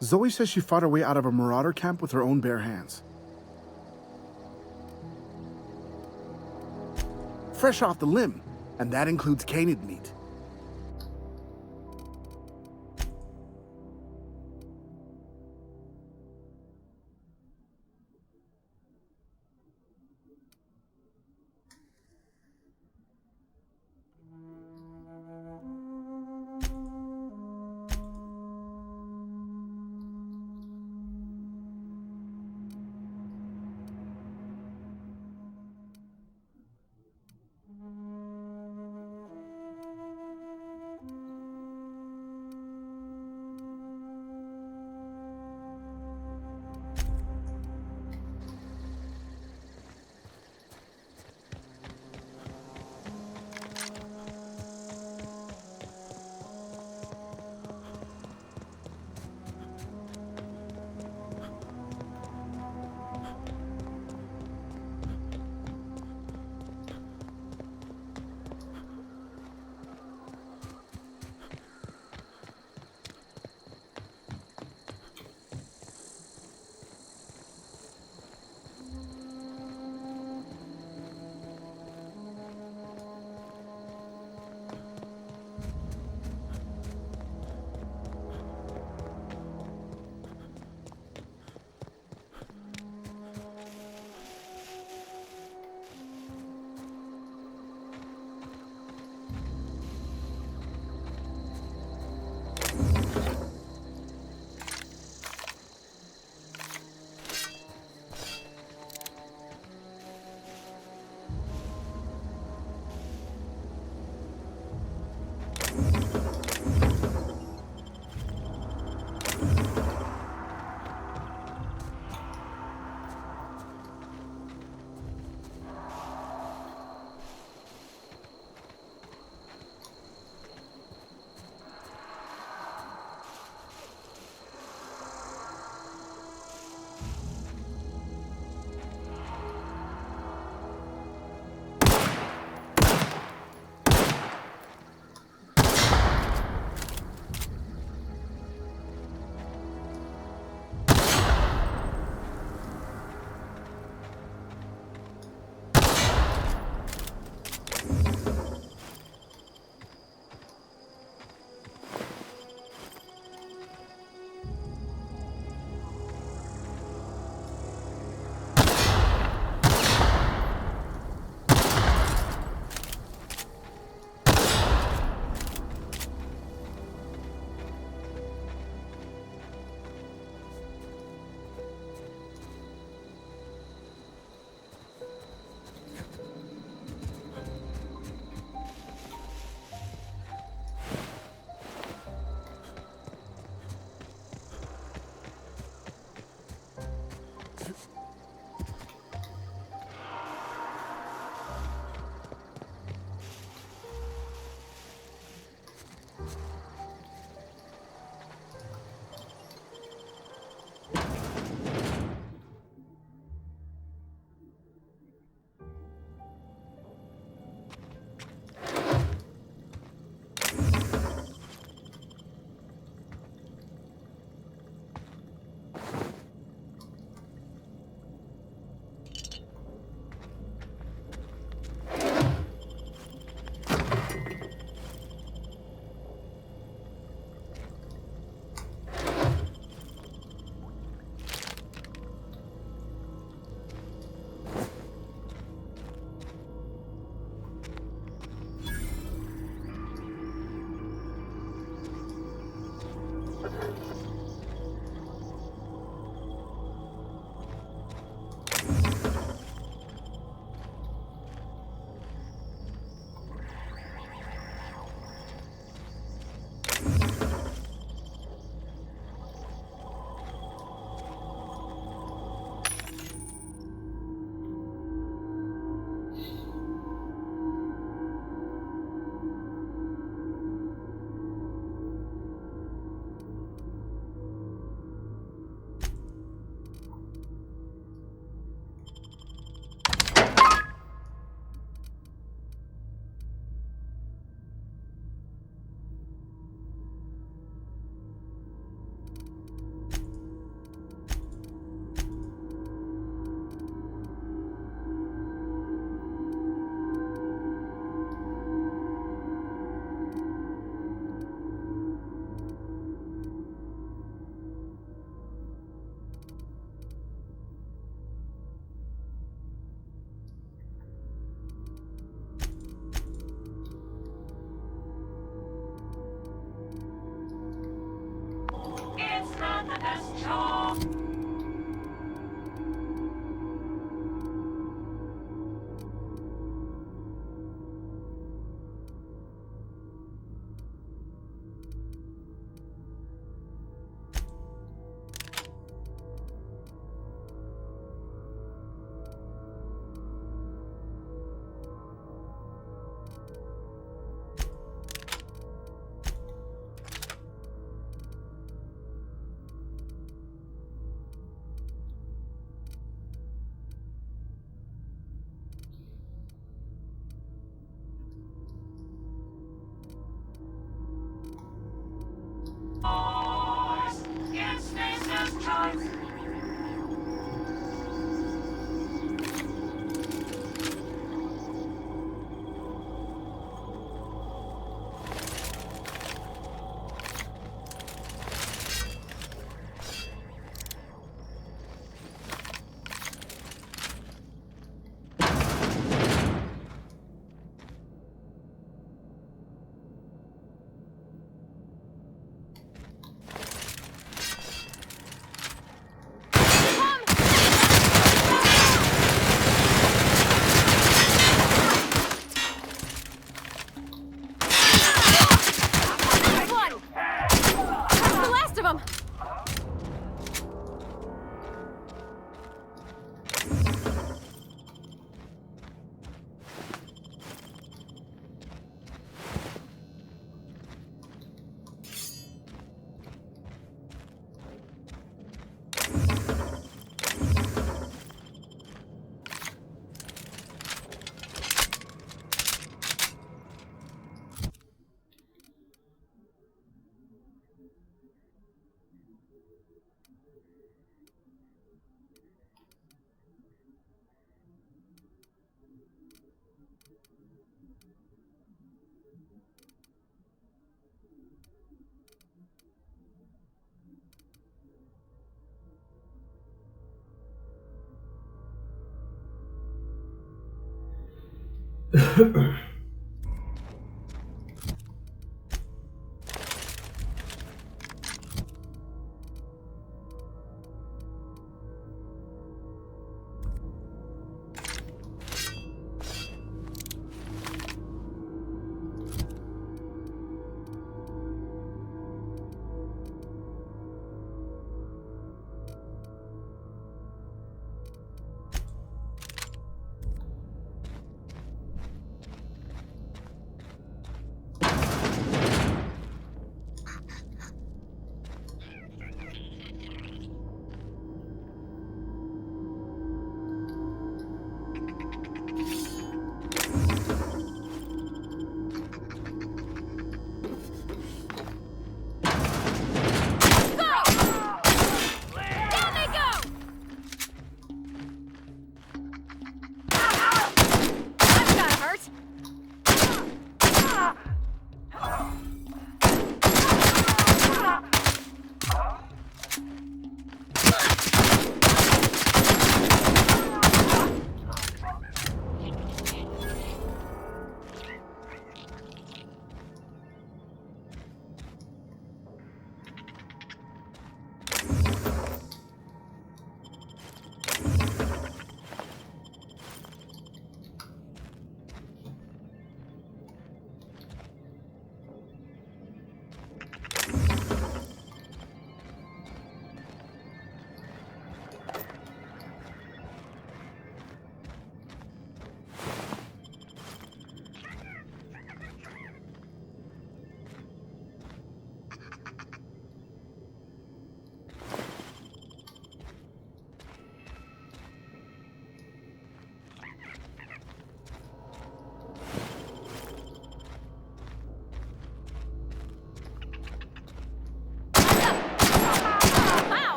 Zoe says she fought her way out of a marauder camp with her own bare hands. Fresh off the limb, and that includes canid meat.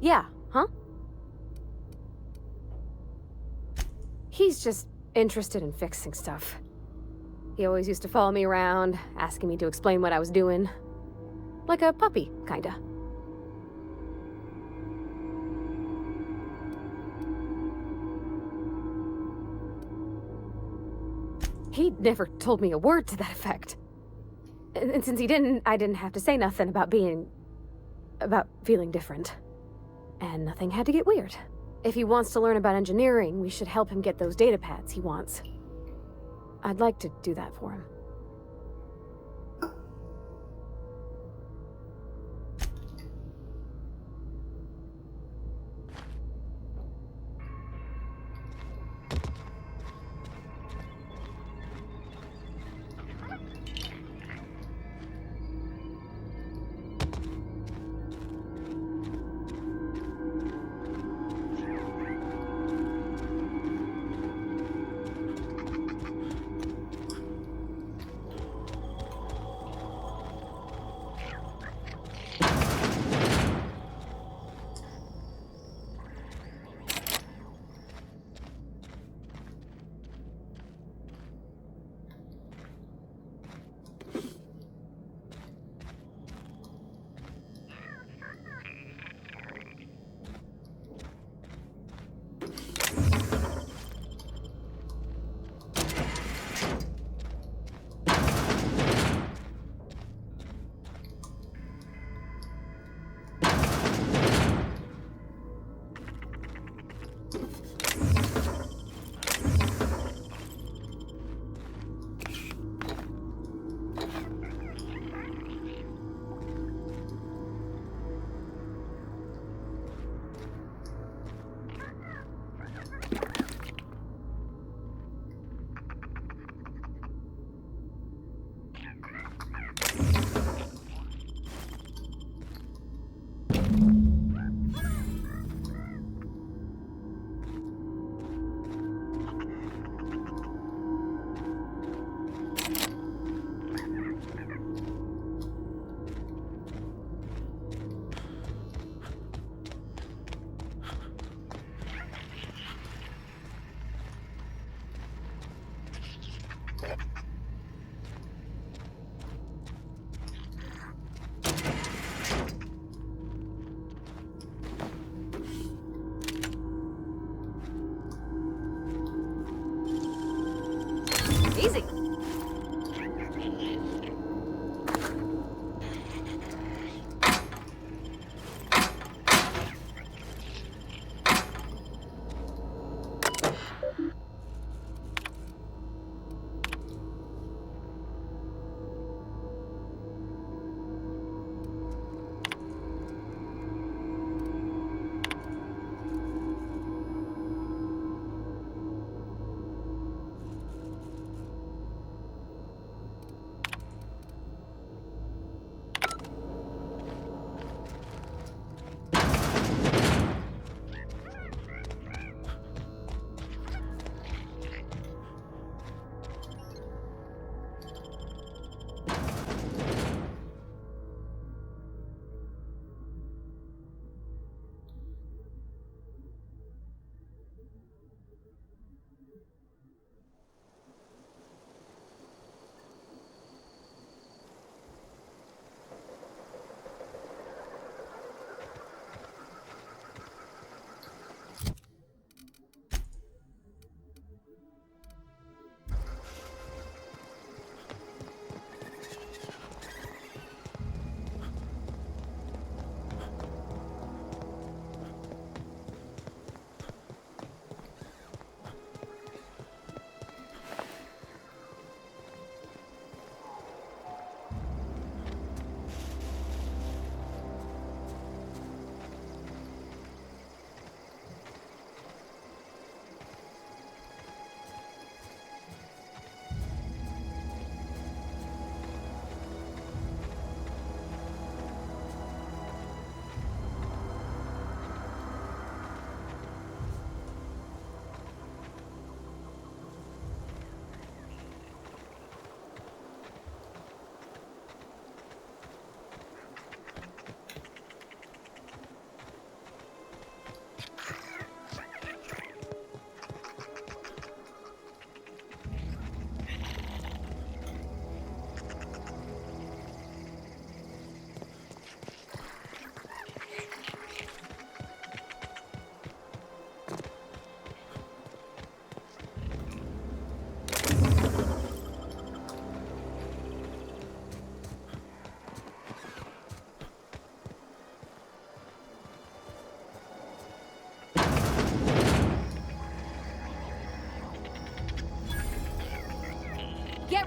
Yeah, huh? He's just interested in fixing stuff. He always used to follow me around, asking me to explain what I was doing. Like a puppy, kinda. He never told me a word to that effect. And since he didn't, I didn't have to say nothing about feeling different. And nothing had to get weird. If he wants to learn about engineering, we should help him get those data pads he wants. I'd like to do that for him.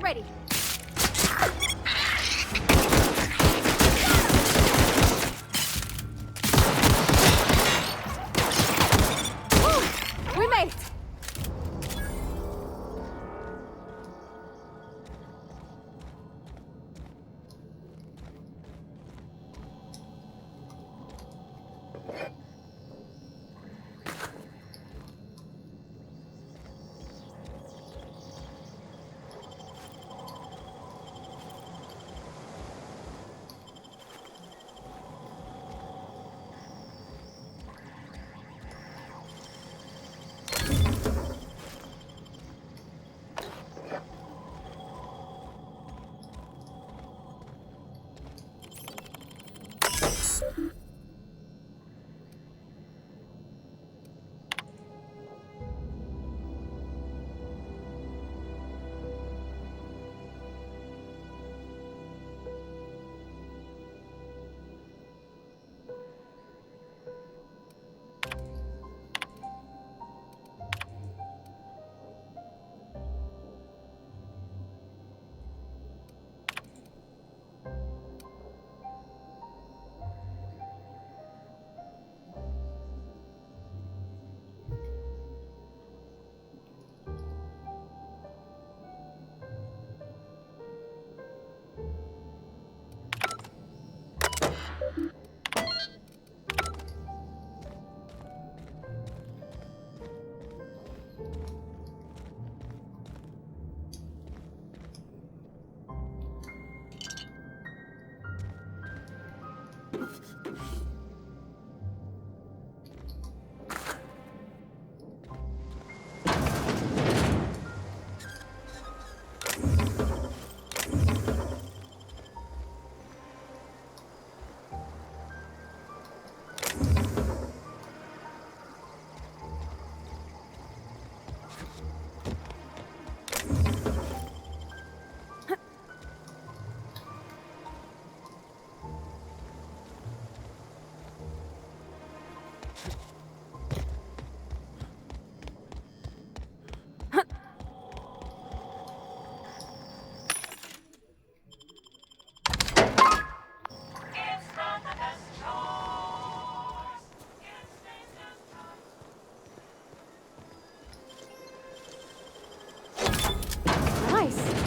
Get ready. Woo! We made it. Nice.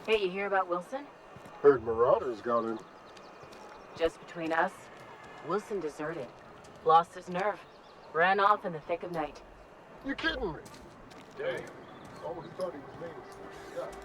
Hey, you hear about Wilson? Heard Marauders got in. Just between us, Wilson deserted. Lost his nerve. Ran off in the thick of night. You kidding me? Damn. Always thought he was made of stuff.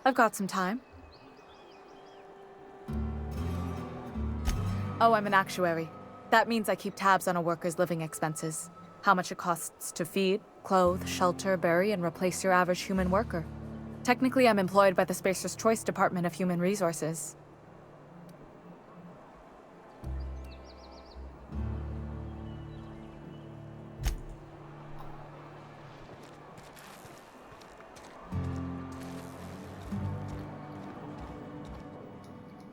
I've got some time. Oh, I'm an actuary. That means I keep tabs on a worker's living expenses. How much it costs to feed, clothe, shelter, bury, and replace your average human worker. Technically, I'm employed by the Spacer's Choice Department of Human Resources.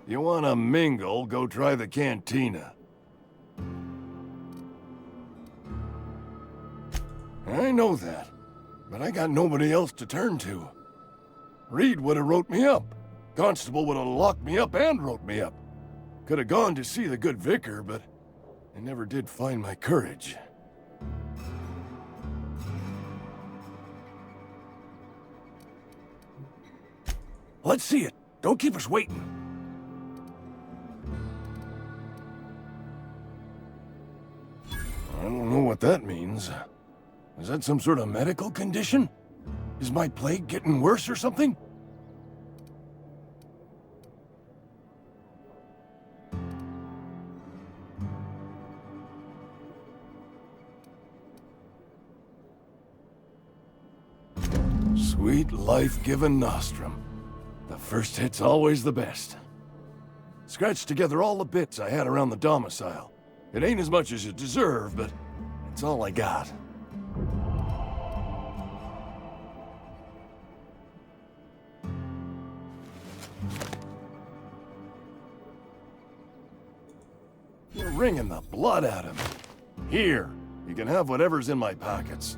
You wanna mingle, go try the cantina. know that, but I got nobody else to turn to. Reed would have wrote me up. Constable would have locked me up and wrote me up. Could have gone to see the good vicar, but I never did find my courage. Let's see it. Don't keep us waiting. I don't know what that means. Is that some sort of medical condition? Is my plague getting worse or something? Sweet life-giving nostrum. The first hit's always the best. Scratched together all the bits I had around the domicile. It ain't as much as you deserve, but it's all I got. You're wringing the blood out of me. Here, you can have whatever's in my pockets.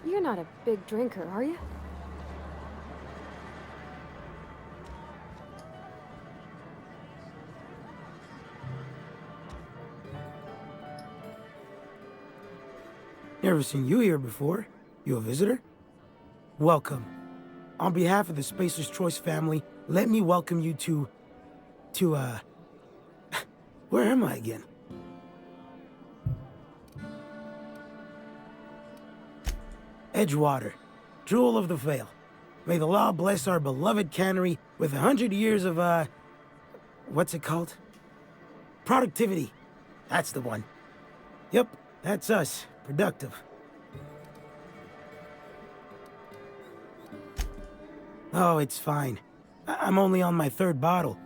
You're not a big drinker, are you? Never seen you here before. You a visitor? Welcome. On behalf of the Spacer's Choice family, let me welcome you to, where am I again? Edgewater, Jewel of the Vale. May the law bless our beloved cannery with 100 years of, what's it called? Productivity. That's the one. Yep, that's us. Productive. Oh, it's fine. I'm only on my 3rd bottle.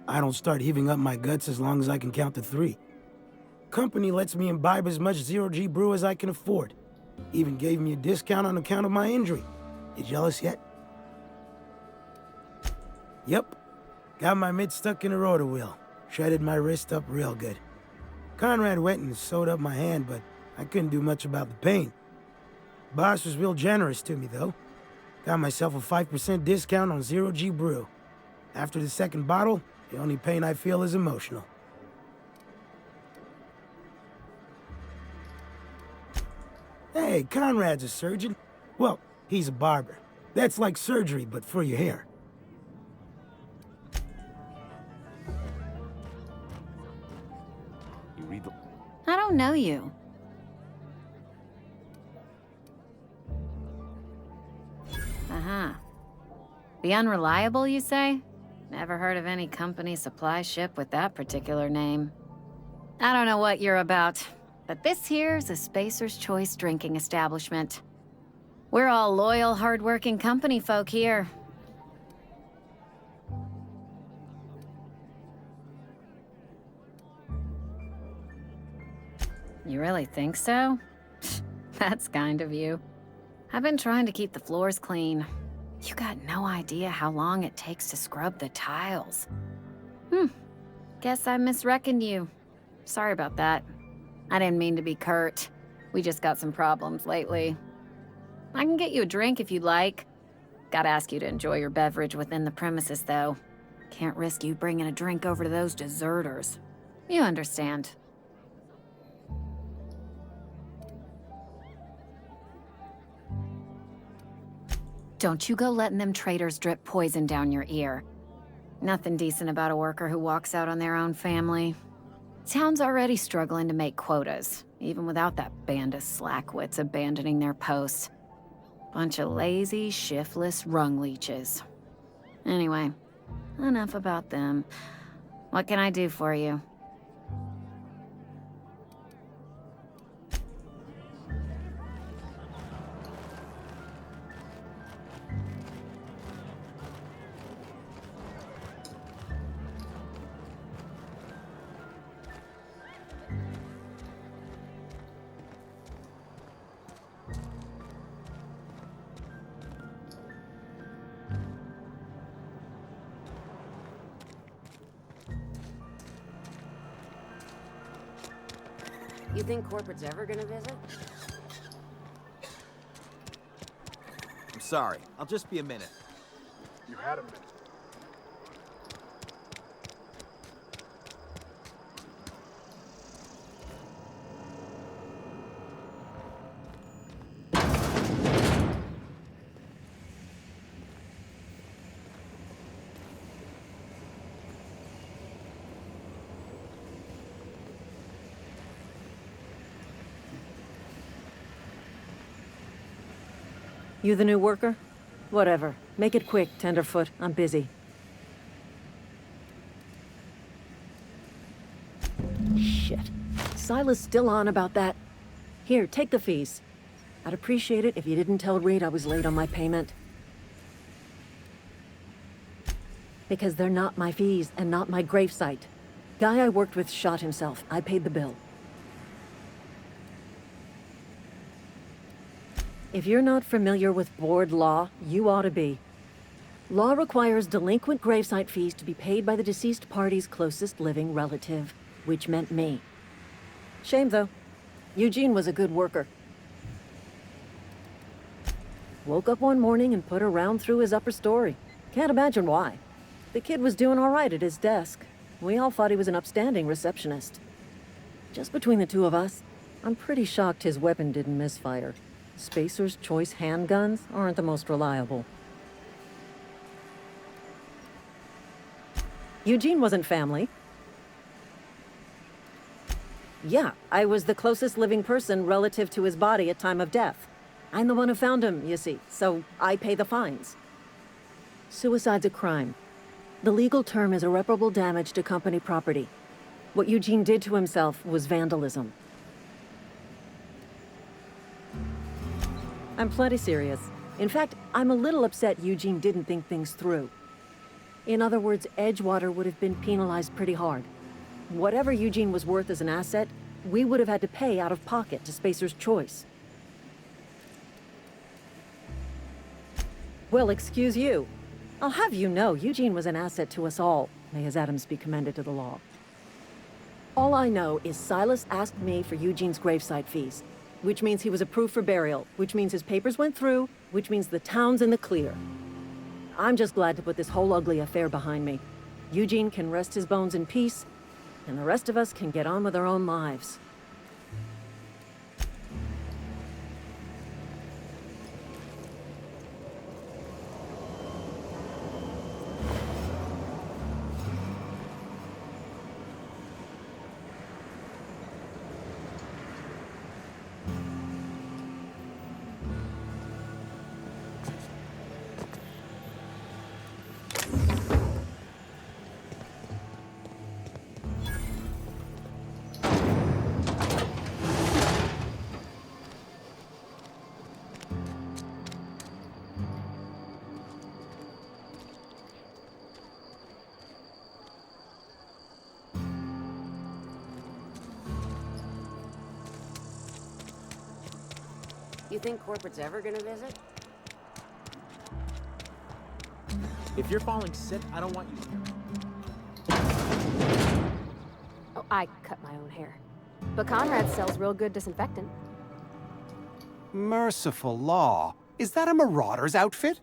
I don't start heaving up my guts as long as I can count to 3. Company lets me imbibe as much zero-G brew as I can afford. Even gave me a discount on account of my injury. You jealous yet? Yep. Got my mitt stuck in a rotor wheel. Shredded my wrist up real good. Conrad went and sewed up my hand, but I couldn't do much about the pain. Boss was real generous to me, though. Got myself a 5% discount on zero-G brew. After the 2nd bottle, the only pain I feel is emotional. Hey, Conrad's a surgeon. Well, he's a barber. That's like surgery, but for your hair. You read the... I don't know you. Uh-huh. The Unreliable, you say? Never heard of any company supply ship with that particular name. I don't know what you're about, but this here's a Spacer's Choice drinking establishment. We're all loyal, hard-working company folk here. You really think so? That's kind of you. I've been trying to keep the floors clean. You got no idea how long it takes to scrub the tiles. Guess I misreckoned you. Sorry about that. I didn't mean to be curt. We just got some problems lately. I can get you a drink if you'd like. Gotta ask you to enjoy your beverage within the premises, though. Can't risk you bringing a drink over to those deserters. You understand. Don't you go letting them traitors drip poison down your ear. Nothing decent about a worker who walks out on their own family. Town's already struggling to make quotas, even without that band of slackwits abandoning their posts. Bunch of lazy, shiftless rung leeches. Anyway, Enough about them. What can I do for you? You think corporate's ever gonna visit? I'm sorry. I'll just be a minute. You had a minute. You the new worker? Whatever. Make it quick, Tenderfoot. I'm busy. Shit. Silas still on about that. Here, take the fees. I'd appreciate it if you didn't tell Reed I was late on my payment. Because they're not my fees and not my gravesite. Guy I worked with shot himself. I paid the bill. If you're not familiar with board law, you ought to be. Law requires delinquent gravesite fees to be paid by the deceased party's closest living relative, which meant me. Shame, though. Eugene was a good worker. Woke up one morning and put a round through his upper story. Can't imagine why. The kid was doing all right at his desk. We all thought he was an upstanding receptionist. Just between the two of us, I'm pretty shocked his weapon didn't misfire. Spacer's Choice handguns aren't the most reliable. Eugene wasn't family. Yeah, I was the closest living person relative to his body at time of death. I'm the one who found him, you see, so I pay the fines. Suicide's a crime. The legal term is irreparable damage to company property. What Eugene did to himself was vandalism. I'm plenty serious. In fact, I'm a little upset Eugene didn't think things through. In other words, Edgewater would have been penalized pretty hard. Whatever Eugene was worth as an asset, we would have had to pay out of pocket to Spacer's Choice. Well, excuse you. I'll have you know, Eugene was an asset to us all. May his atoms be commended to the law. All I know is Silas asked me for Eugene's gravesite fees. Which means he was approved for burial, which means his papers went through, which means the town's in the clear. I'm just glad to put this whole ugly affair behind me. Eugene can rest his bones in peace, and the rest of us can get on with our own lives. You think corporate's ever gonna visit? If you're falling sick, I don't want you here. Oh, I cut my own hair. But Conrad sells real good disinfectant. Merciful law. Is that a marauder's outfit?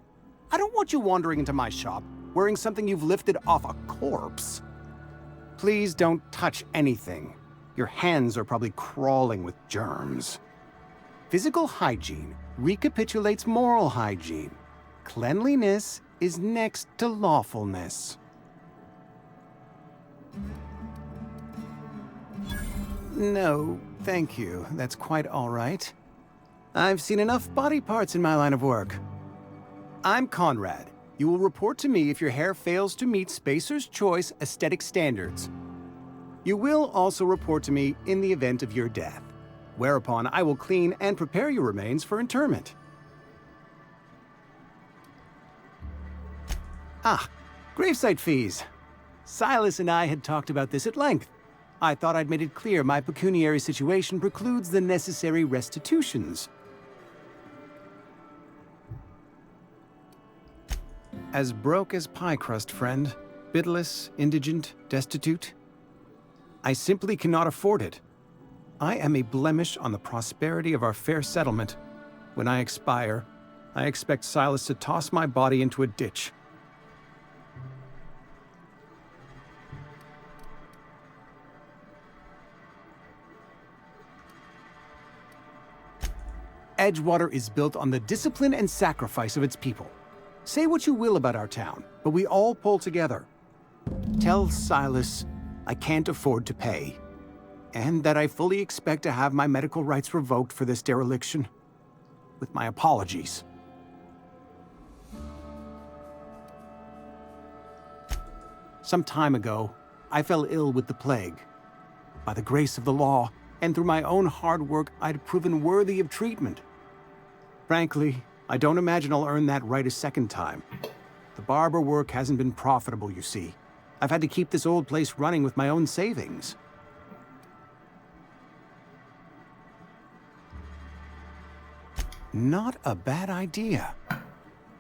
I don't want you wandering into my shop wearing something you've lifted off a corpse. Please don't touch anything. Your hands are probably crawling with germs. Physical hygiene recapitulates moral hygiene. Cleanliness is next to lawfulness. No, thank you. That's quite all right. I've seen enough body parts in my line of work. I'm Conrad, You will report to me if your hair fails to meet Spacer's Choice aesthetic standards. You will also report to me in the event of your death, whereupon I will clean and prepare your remains for interment. Ah, gravesite fees. Silas and I had talked about this at length. I thought I'd made it clear my pecuniary situation precludes the necessary restitutions. As broke as pie crust, friend. Bitless, indigent, destitute. I simply cannot afford it. I am a blemish on the prosperity of our fair settlement. When I expire, I expect Silas to toss my body into a ditch. Edgewater is built on the discipline and sacrifice of its people. Say what you will about our town, but we all pull together. Tell Silas I can't afford to pay, and that I fully expect to have my medical rights revoked for this dereliction. With my apologies. Some time ago, I fell ill with the plague. By the grace of the law, and through my own hard work, I'd proven worthy of treatment. Frankly, I don't imagine I'll earn that right a second time. The barber work hasn't been profitable, you see. I've had to keep this old place running with my own savings. Not a bad idea.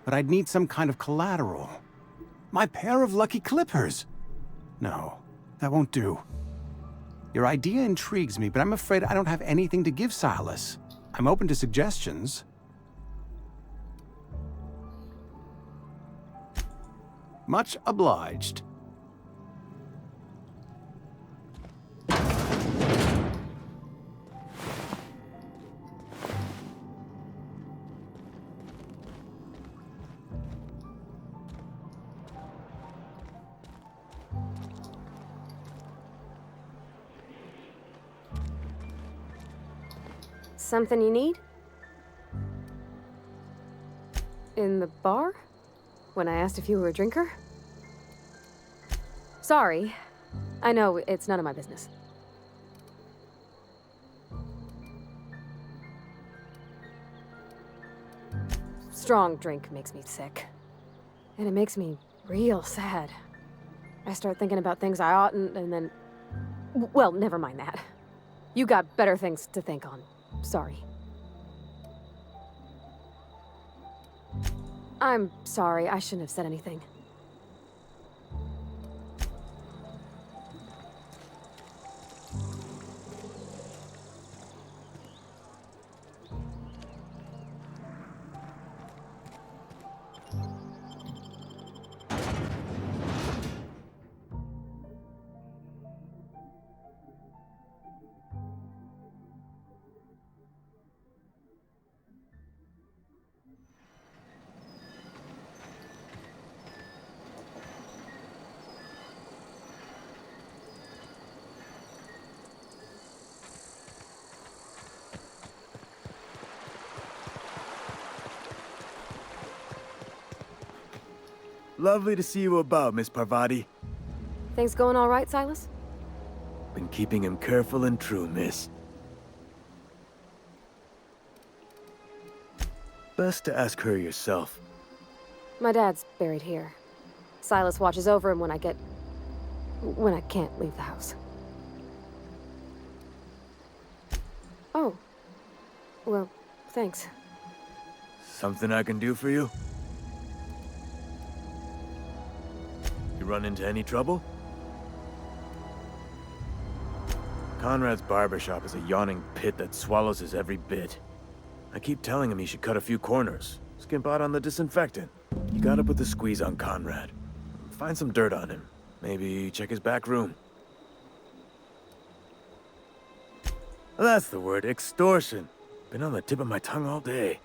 But I'd need some kind of collateral. My pair of lucky clippers! No, that won't do. Your idea intrigues me, but I'm afraid I don't have anything to give Silas. I'm open to suggestions. Much obliged. Something you need? In the bar? When I asked if you were a drinker? Sorry. I know, it's none of my business. Strong drink makes me sick. And it makes me real sad. I start thinking about things I oughtn't, and then... Well, never mind that. You got better things to think on. Sorry. I'm sorry, I shouldn't have said anything. Lovely to see you about, Miss Parvati. Things going all right, Silas? Been keeping him careful and true, miss. Best to ask her yourself. My dad's buried here. Silas watches over him when I can't leave the house. Oh. Well, thanks. Something I can do for you? You run into any trouble? Conrad's barbershop is a yawning pit that swallows his every bit. I keep telling him he should cut a few corners, skimp out on the disinfectant. You gotta put the squeeze on Conrad. Find some dirt on him. Maybe check his back room. That's the word, extortion. Been on the tip of my tongue all day.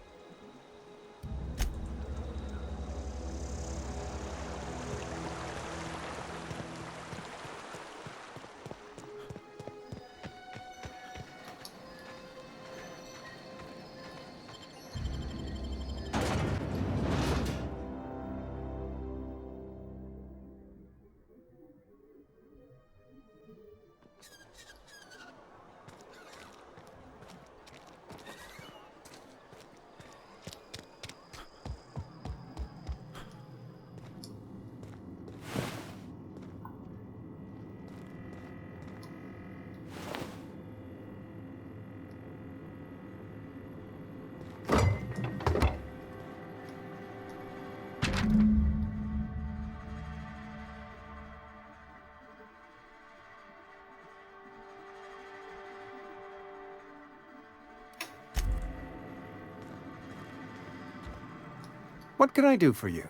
What can I do for you?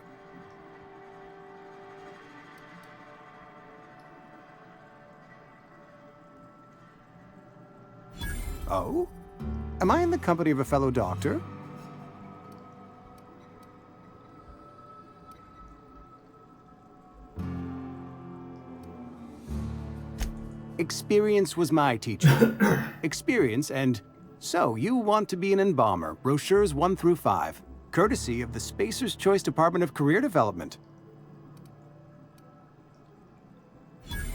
Oh? Am I in the company of a fellow doctor? Experience was my teacher. Experience and... So, you want to be an embalmer, brochures 1 through 5, courtesy of the Spacer's Choice Department of Career Development.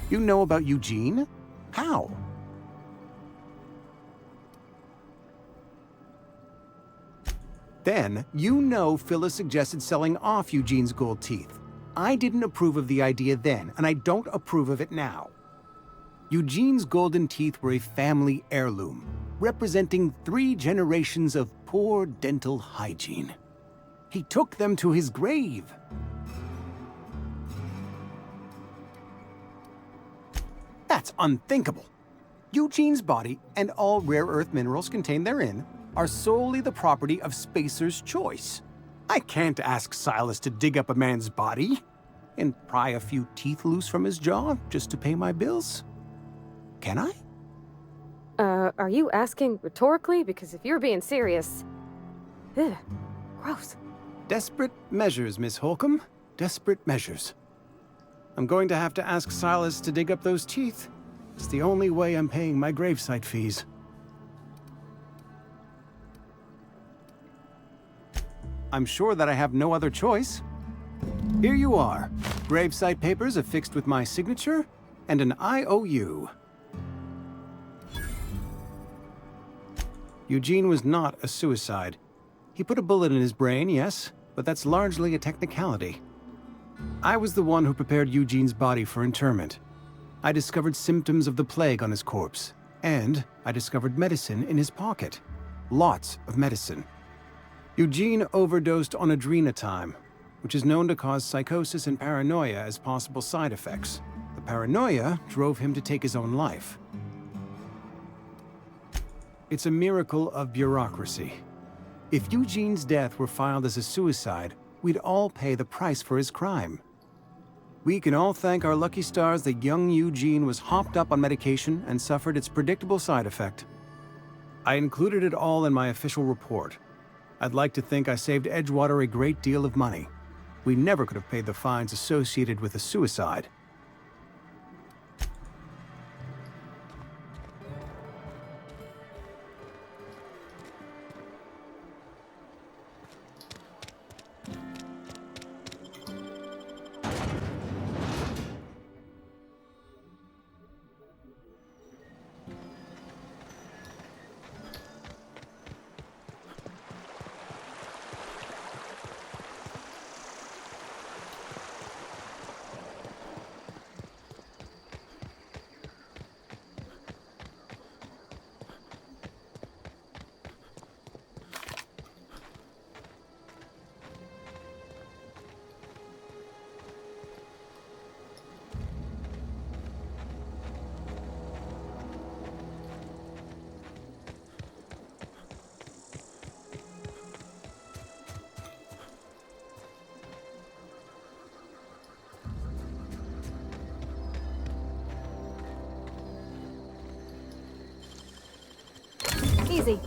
You know about Eugene? How? Then, you know Phyllis suggested selling off Eugene's gold teeth. I didn't approve of the idea then, and I don't approve of it now. Eugene's golden teeth were a family heirloom, representing 3 generations of poor dental hygiene. He took them to his grave. That's unthinkable. Eugene's body and all rare earth minerals contained therein are solely the property of Spacer's Choice. I can't ask Silas to dig up a man's body and pry a few teeth loose from his jaw just to pay my bills. Can I? Are you asking rhetorically? Because if you're being serious... Ugh, gross. Desperate measures, Miss Holcomb. Desperate measures. I'm going to have to ask Silas to dig up those teeth. It's the only way I'm paying my gravesite fees. I'm sure that I have no other choice. Here you are. Gravesite papers affixed with my signature and an IOU. Eugene was not a suicide. He put a bullet in his brain, yes, but that's largely a technicality. I was the one who prepared Eugene's body for interment. I discovered symptoms of the plague on his corpse, and I discovered medicine in his pocket. Lots of medicine. Eugene overdosed on adrenatime, which is known to cause psychosis and paranoia as possible side effects. The paranoia drove him to take his own life. It's a miracle of bureaucracy. If Eugene's death were filed as a suicide, we'd all pay the price for his crime. We can all thank our lucky stars that young Eugene was hopped up on medication and suffered its predictable side effect. I included it all in my official report. I'd like to think I saved Edgewater a great deal of money. We never could have paid the fines associated with a suicide. Easy.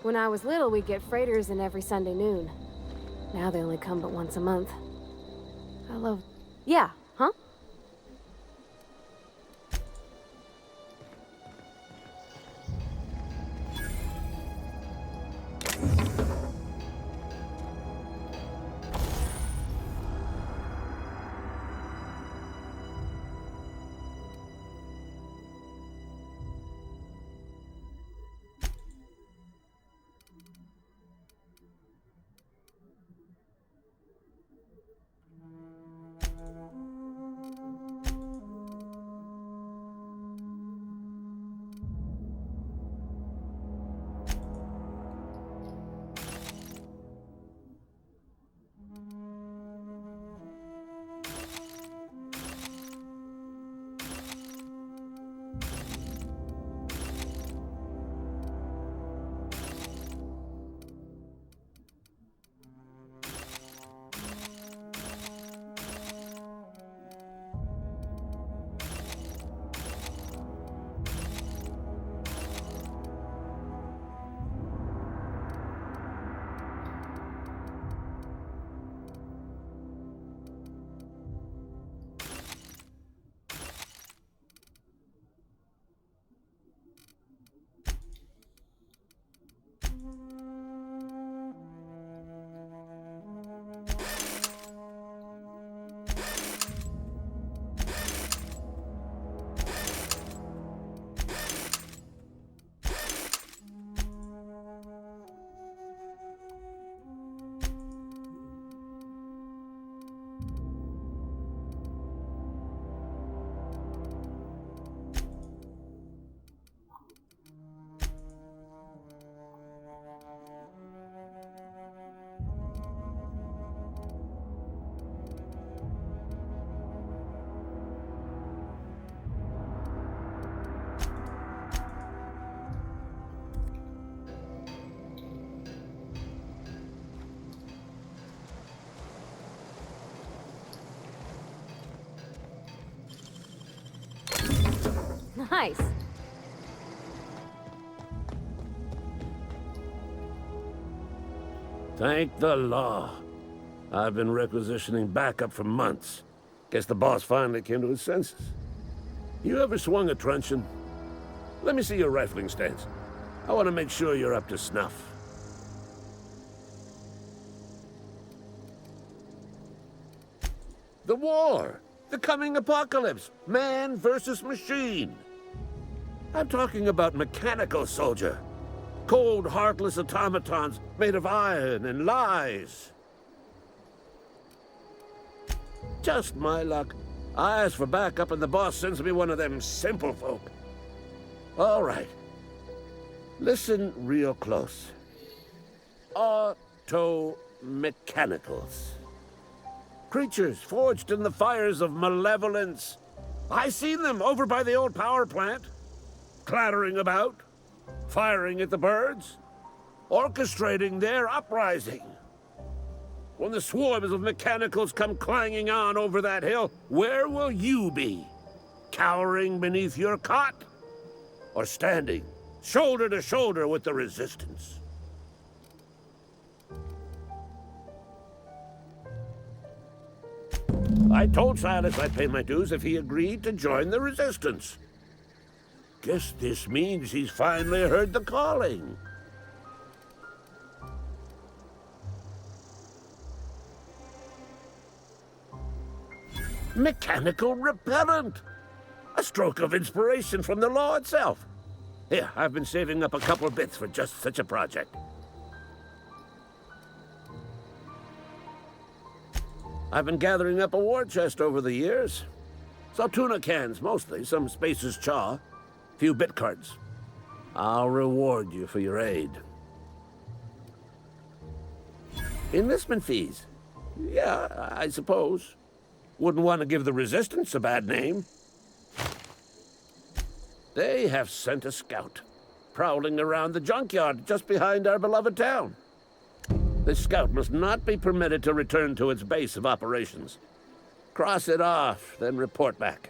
When I was little, we'd get freighters in every Sunday noon. Now they only come but once a month. I love... Yeah, huh? nice. Thank the law. I've been requisitioning backup for months. Guess the boss finally came to his senses. You ever swung a truncheon? Let me see your rifling stance. I want to make sure you're up to snuff. The war! The coming apocalypse! Man versus machine! I'm talking about mechanical soldier. Cold, heartless automatons made of iron and lies. Just my luck. I ask for backup and the boss sends me one of them simple folk. All right. Listen real close. Auto-mechanicals. Creatures forged in the fires of malevolence. I seen them over by the old power plant. Clattering about. Firing at the birds. Orchestrating their uprising. When the swarms of mechanicals come clanging on over that hill, where will you be? Cowering beneath your cot? Or standing, shoulder to shoulder with the resistance? I told Silas I'd pay my dues if he agreed to join the resistance. Guess this means he's finally heard the calling. Mechanical repellent! A stroke of inspiration from the law itself. Here, I've been saving up a couple bits for just such a project. I've been gathering up a war chest over the years. Saw tuna cans, mostly, some Spacer's chaw, few bit cards. I'll reward you for your aid. Enlistment fees. Yeah, I suppose. Wouldn't want to give the Resistance a bad name. They have sent a scout, prowling around the junkyard just behind our beloved town. This scout must not be permitted to return to its base of operations. Cross it off, then report back.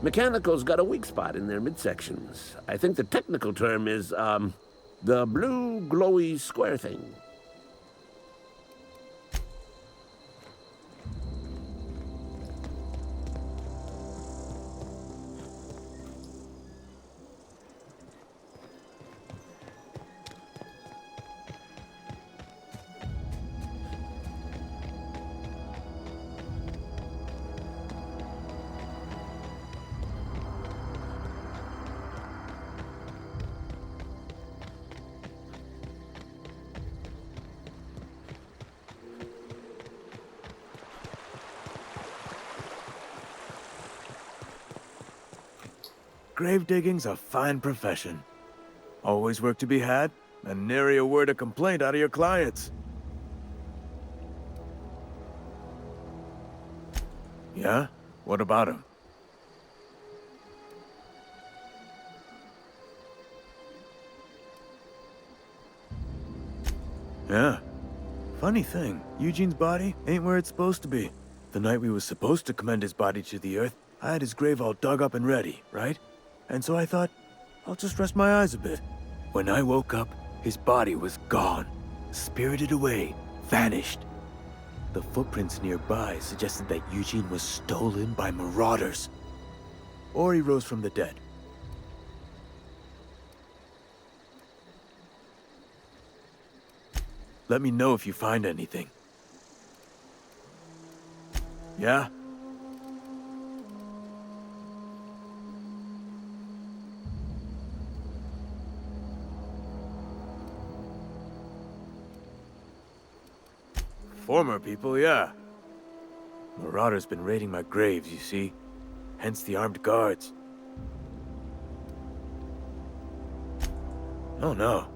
Mechanical's got a weak spot in their midsections. I think the technical term is, the blue glowy square thing. Grave digging's a fine profession. Always work to be had, and nary a word of complaint out of your clients. Yeah? What about him? Yeah. Funny thing, Eugene's body ain't where it's supposed to be. The night we was supposed to commend his body to the earth, I had his grave all dug up and ready, right? And so I thought, I'll just rest my eyes a bit. When I woke up, his body was gone. Spirited away. Vanished. The footprints nearby suggested that Eugene was stolen by marauders. Or he rose from the dead. Let me know if you find anything. Yeah? Former people, yeah. Marauders been raiding my graves, you see. Hence the armed guards. Oh no.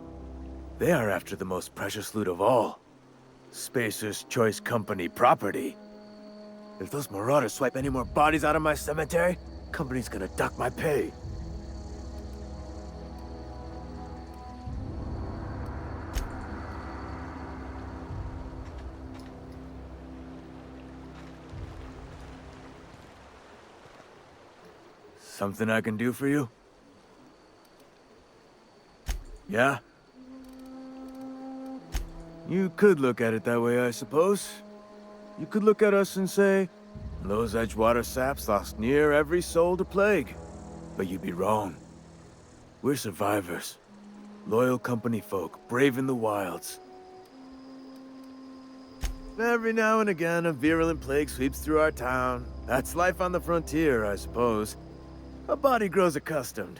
They are after the most precious loot of all. Spacer's Choice Company property. If those marauders swipe any more bodies out of my cemetery, company's gonna dock my pay. Something I can do for you? Yeah? You could look at it that way, I suppose. You could look at us and say, those Edgewater saps lost near every soul to plague. But you'd be wrong. We're survivors. Loyal company folk, brave in the wilds. Every now and again, a virulent plague sweeps through our town. That's life on the frontier, I suppose. A body grows accustomed.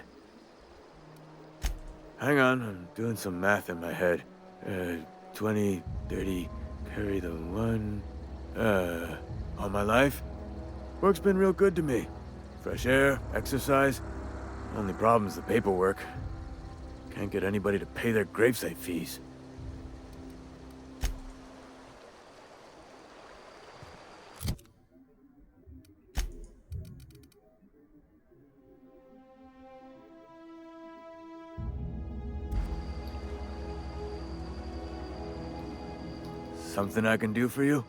Hang on, I'm doing some math in my head. 20, 30, carry the 1... all my life? Work's been real good to me. Fresh air, exercise. Only problem's the paperwork. Can't get anybody to pay their gravesite fees. Something I can do for you?